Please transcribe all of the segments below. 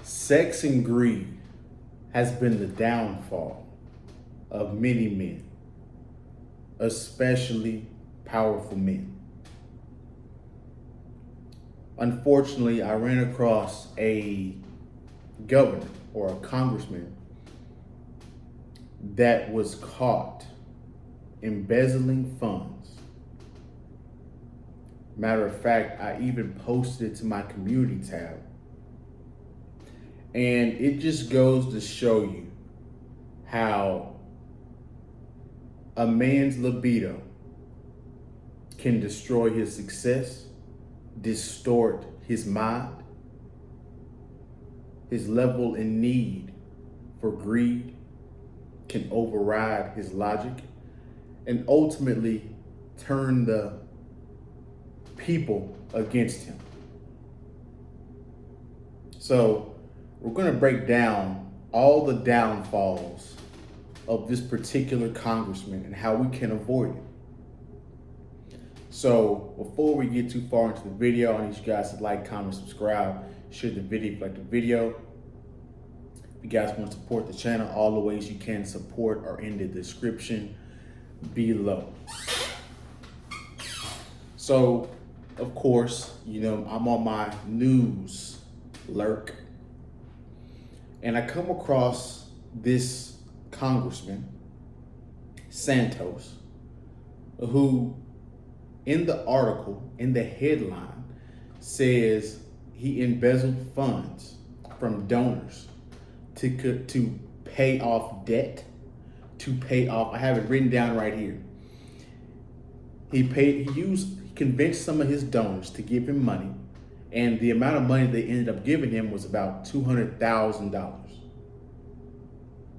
Sex and greed has been the downfall of many men, especially powerful men. Unfortunately, I ran across a governor or a congressman that was caught embezzling funds. Matter of fact, I even posted it to my community tab. And it just goes to show you how a man's libido can destroy his success, distort his mind, his level in need for greed can override his logic, and ultimately turn the people against him. So we're going to break down all the downfalls of this particular congressman and how we can avoid it. So before we get too far into the video, I need you guys to like, comment, subscribe, share the video if you like the video. If you guys want to support the channel, all the ways you can support are in the description below. So, of course, I'm on my news lurk, and I come across this congressman, Santos, who in the article, in the headline, says he embezzled funds from donors to pay off debt, I have it written down right here. He convinced some of his donors to give him money, and the amount of money they ended up giving him was about $200,000.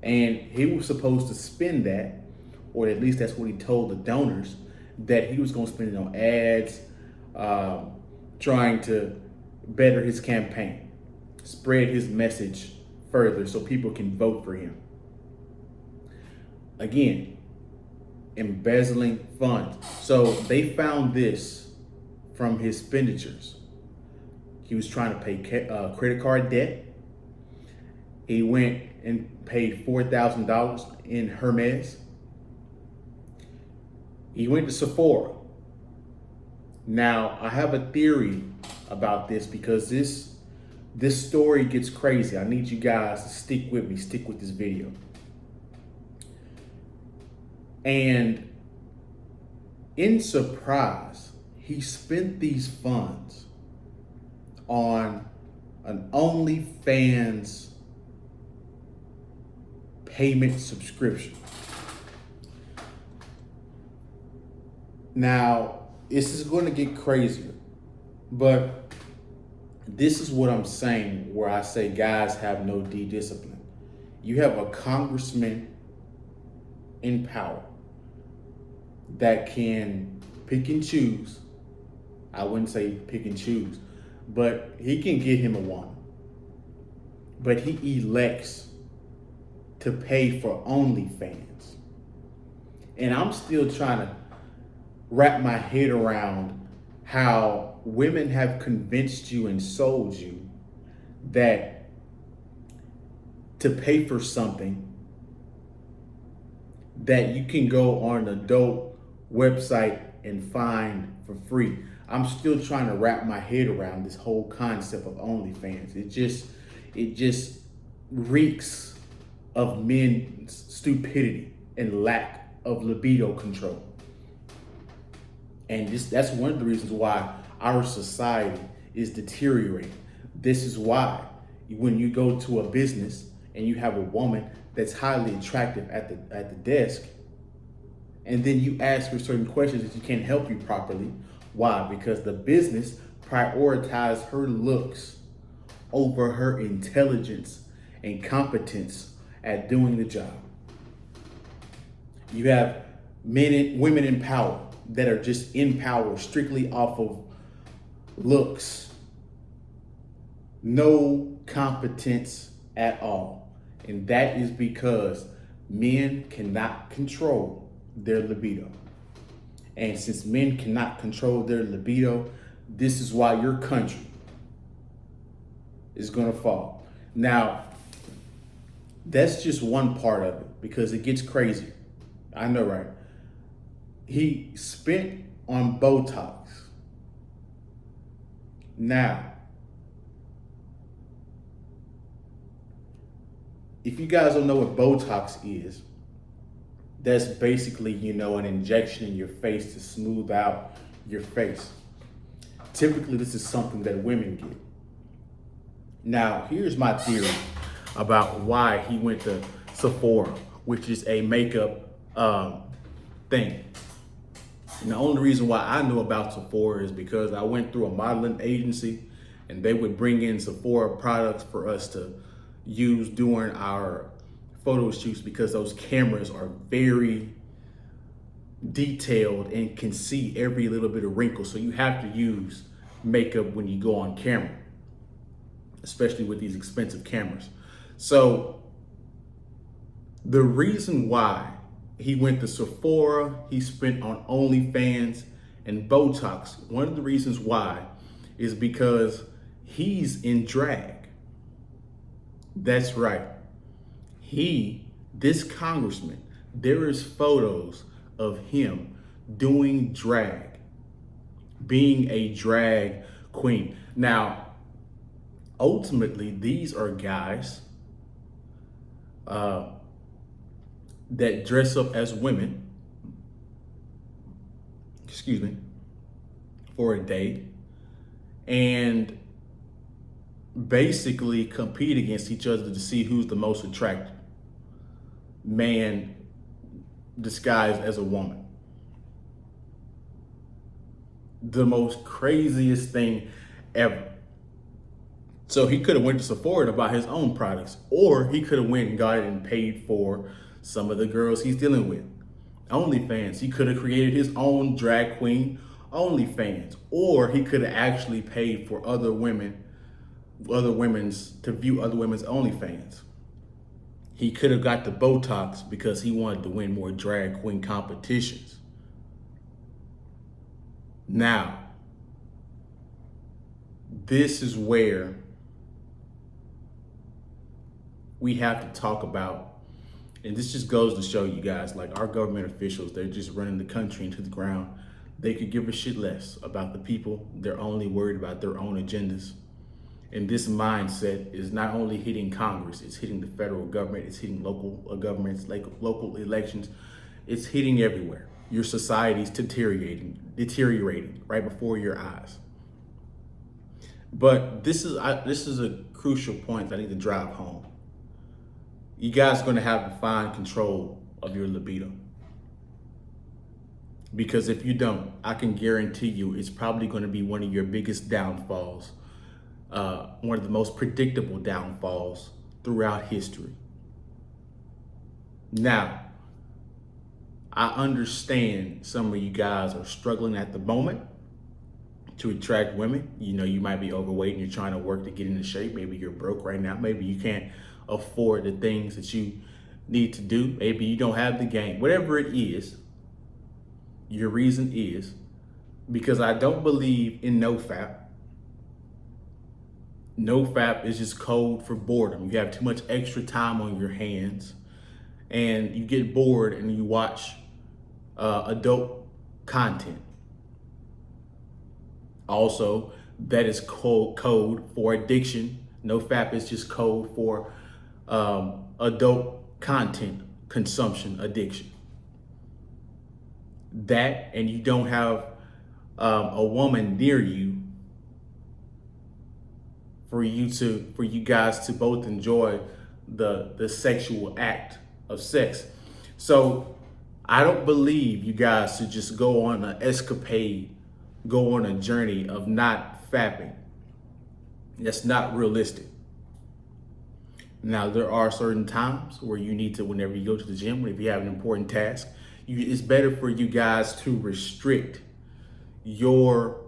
And he was supposed to spend that, or at least that's what he told the donors, that he was going to spend it on ads, trying to better his campaign, spread his message further so people can vote for him. Again, embezzling funds. So they found this from his expenditures. He was trying to pay credit card debt. He went and paid $4,000 in Hermes. He went to Sephora. Now, I have a theory about this because this story gets crazy. I need you guys to stick with me, stick with this video. And in surprise, he spent these funds on an OnlyFans payment subscription. Now, this is going to get crazier, but this is what I'm saying where I say guys have no discipline. You have a congressman in power that can pick and choose. I wouldn't say pick and choose, but he can get him a woman. But he elects to pay for OnlyFans. And I'm still trying to wrap my head around how women have convinced you and sold you that to pay for something that you can go on an adult website and find for free. I'm still trying to wrap my head around this whole concept of OnlyFans. It just reeks of men's stupidity and lack of libido control. And that's one of the reasons why our society is deteriorating. This is why when you go to a business and you have a woman that's highly attractive at the desk, and then you ask her certain questions that she can't help you properly. Why? Because the business prioritizes her looks over her intelligence and competence at doing the job. You have women in power that are just in power strictly off of looks, no competence at all. And that is because men cannot control their libido. And since men cannot control their libido, this is why your country is going to fall. Now, that's just one part of it because it gets crazy. I know, right? He spent on Botox. Now, if you guys don't know what Botox is, that's basically, an injection in your face to smooth out your face. Typically, this is something that women get. Now, here's my theory about why he went to Sephora, which is a makeup thing. And the only reason why I knew about Sephora is because I went through a modeling agency and they would bring in Sephora products for us to use during our photo shoots because those cameras are very detailed and can see every little bit of wrinkle. So you have to use makeup when you go on camera, especially with these expensive cameras. So the reason why he went to Sephora, he spent on OnlyFans and Botox, one of the reasons why is because he's in drag. That's right. This congressman, there is photos of him doing drag, being a drag queen. Now, ultimately, these are guys that dress up as women, for a day and basically compete against each other to see who's the most attractive man disguised as a woman. The most craziest thing ever. So he could have went to Sephora to buy his own products, or he could have went and got it and paid for some of the girls he's dealing with. OnlyFans, he could have created his own drag queen OnlyFans, or he could have actually paid for to view other women's OnlyFans. He could have got the Botox because he wanted to win more drag queen competitions. Now, this is where we have to talk about, and this just goes to show you guys, like our government officials, they're just running the country into the ground. They could give a shit less about the people. They're only worried about their own agendas. And this mindset is not only hitting Congress, it's hitting the federal government, it's hitting local governments, like local elections. It's hitting everywhere. Your society's deteriorating right before your eyes. But this is a crucial point that I need to drive home. You guys are going to have to find control of your libido. Because if you don't, I can guarantee you it's probably going to be one of your biggest downfalls. One of the most predictable downfalls throughout history. Now, I understand some of you guys are struggling at the moment to attract women. You might be overweight and you're trying to work to get into shape. Maybe you're broke right now. Maybe you can't afford the things that you need to do. Maybe you don't have the game. Whatever it is, your reason is because I don't believe in NoFap. NoFap is just code for boredom. You have too much extra time on your hands and you get bored and you watch adult content. Also, that is code for addiction. NoFap is just code for adult content consumption addiction. That, and you don't have a woman near you for you guys to both enjoy the sexual act of sex. So I don't believe you guys should just go on an escapade, go on a journey of not fapping. That's not realistic. Now, there are certain times where you need to, whenever you go to the gym, if you have an important task, it's better for you guys to restrict your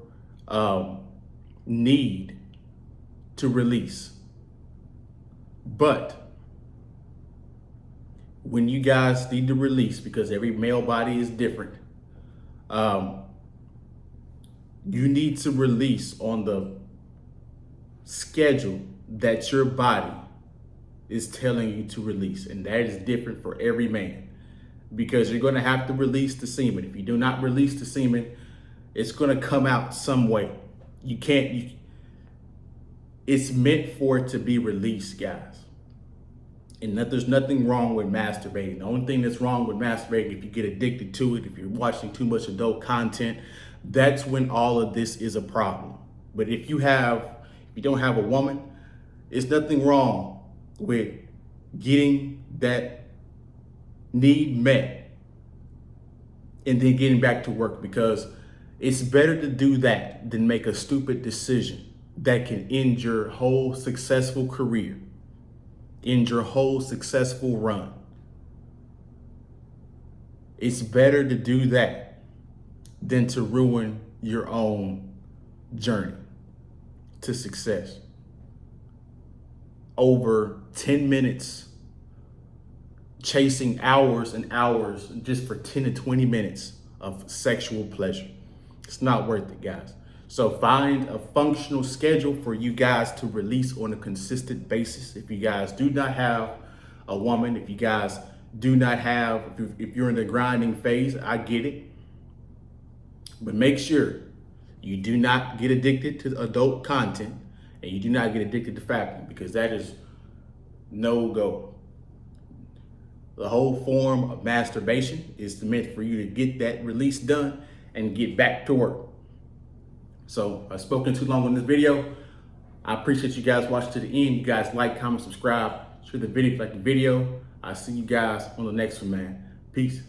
need to release. But when you guys need to release, because every male body is different, you need to release on the schedule that your body is telling you to release. And that is different for every man, because you're going to have to release the semen. If you do not release the semen, it's going to come out some way. It's meant for it to be released, guys. And there's nothing wrong with masturbating. The only thing that's wrong with masturbating, if you get addicted to it, if you're watching too much adult content, that's when all of this is a problem. But if you don't have a woman, it's nothing wrong with getting that need met and then getting back to work, because it's better to do that than make a stupid decision that can end your whole successful career, end your whole successful run. It's better to do that than to ruin your own journey to success over 10 minutes, chasing hours and hours just for 10 to 20 minutes of sexual pleasure. It's not worth it, guys. So find a functional schedule for you guys to release on a consistent basis. If you guys do not have a woman, if you guys do not have, if you're in the grinding phase, I get it. But make sure you do not get addicted to adult content, and you do not get addicted to fapping, because that is no go. The whole form of masturbation is meant for you to get that release done and get back to work. So I've spoken too long on this video. I appreciate you guys watching to the end. You guys like, comment, subscribe, share the video if you like the video. I'll see you guys on the next one, man. Peace.